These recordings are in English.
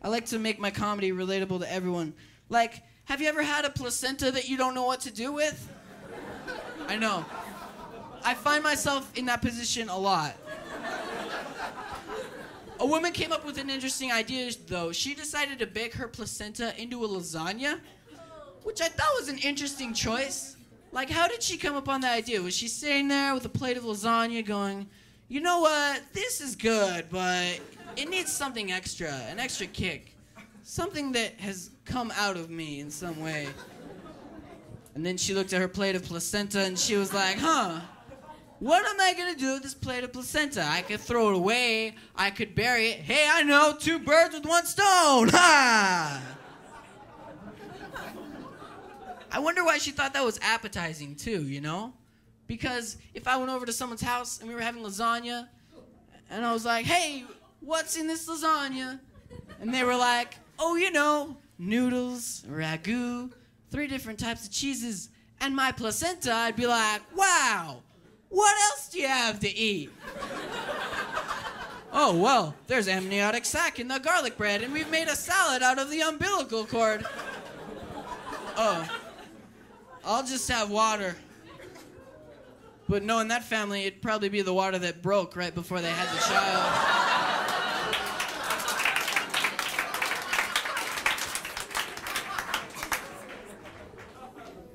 I like to make my comedy relatable to everyone. Like, have you ever had a placenta that you don't know what to do with? I know. I find myself in that position a lot. A woman came up with an interesting idea, though. She decided to bake her placenta into a lasagna, which I thought was an interesting choice. Like, how did she come up on that idea? Was she sitting there with a plate of lasagna going, you know what, this is good, but it needs something extra, an extra kick. Something that has come out of me in some way. And then she looked at her plate of placenta and she was like, what am I gonna do with this plate of placenta? I could throw it away, I could bury it. Hey, I know, 2 birds with 1 stone, ha! I wonder why she thought that was appetizing too, you know? Because if I went over to someone's house and we were having lasagna, and I was like, hey, what's in this lasagna? And they were like, oh, you know, noodles, ragu, 3 different types of cheeses, and my placenta, I'd be like, wow, what else do you have to eat? Oh, well, there's amniotic sac in the garlic bread, and we've made a salad out of the umbilical cord. Oh, I'll just have water. But no, in that family, it'd probably be the water that broke right before they had the child.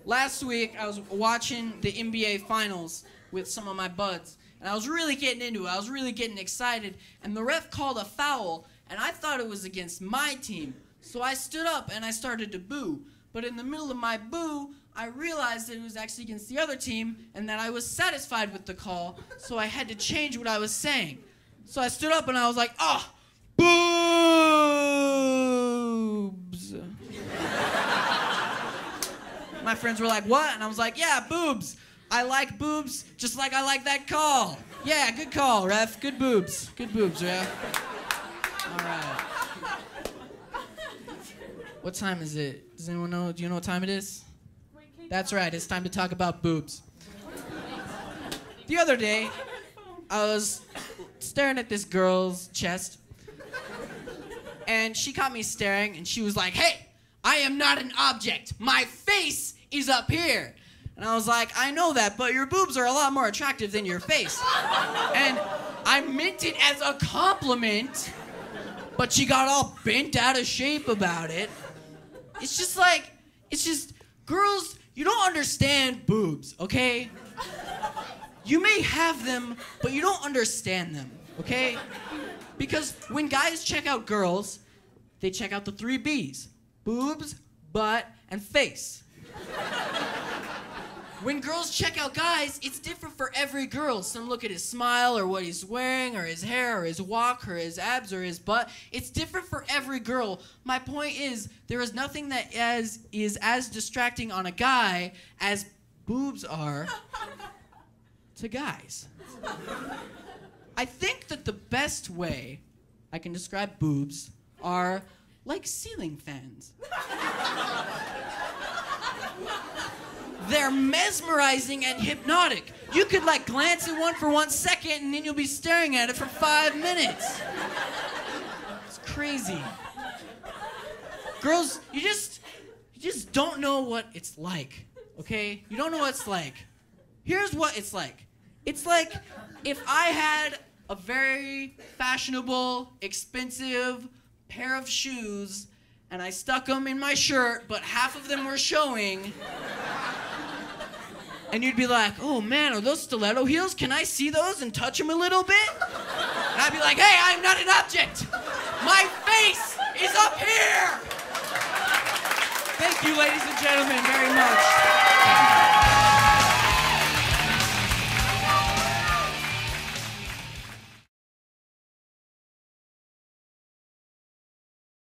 Last week, I was watching the NBA Finals with some of my buds, and I was really getting into it. I was really getting excited, and the ref called a foul, and I thought it was against my team. So I stood up, and I started to boo. But in the middle of my boo, I realized that it was actually against the other team, and that I was satisfied with the call, so I had to change what I was saying. So I stood up, and I was like, oh, boobs. My friends were like, what? And I was like, yeah, boobs. I like boobs just like I like that call. Yeah, good call, ref. Good boobs. Good boobs, ref. All right. What time is it? Does anyone know? Do you know what time it is? That's right. It's time to talk about boobs. The other day, I was staring at this girl's chest, and she caught me staring, and she was like, hey, I am not an object. My face is up here. And I was like, I know that, but your boobs are a lot more attractive than your face. And I meant it as a compliment, but she got all bent out of shape about it. It's just, girls, you don't understand boobs, okay? You may have them, but you don't understand them, okay? Because when guys check out girls, they check out the 3 B's. Boobs, butt, and face. When girls check out guys, it's different for every girl. Some look at his smile, or what he's wearing, or his hair, or his walk, or his abs, or his butt. It's different for every girl. My point is, there is nothing that is as distracting on a guy as boobs are to guys. I think that the best way I can describe boobs are like ceiling fans. They're mesmerizing and hypnotic. You could glance at one for 1 second and then you'll be staring at it for 5 minutes. It's crazy. Girls, you just don't know what it's like, okay? You don't know what it's like. Here's what it's like. It's like if I had a very fashionable, expensive pair of shoes and I stuck them in my shirt, but half of them were showing. And you'd be like, oh man, are those stiletto heels? Can I see those and touch them a little bit? And I'd be like, hey, I'm not an object. My face is up here. Thank you, ladies and gentlemen, very much.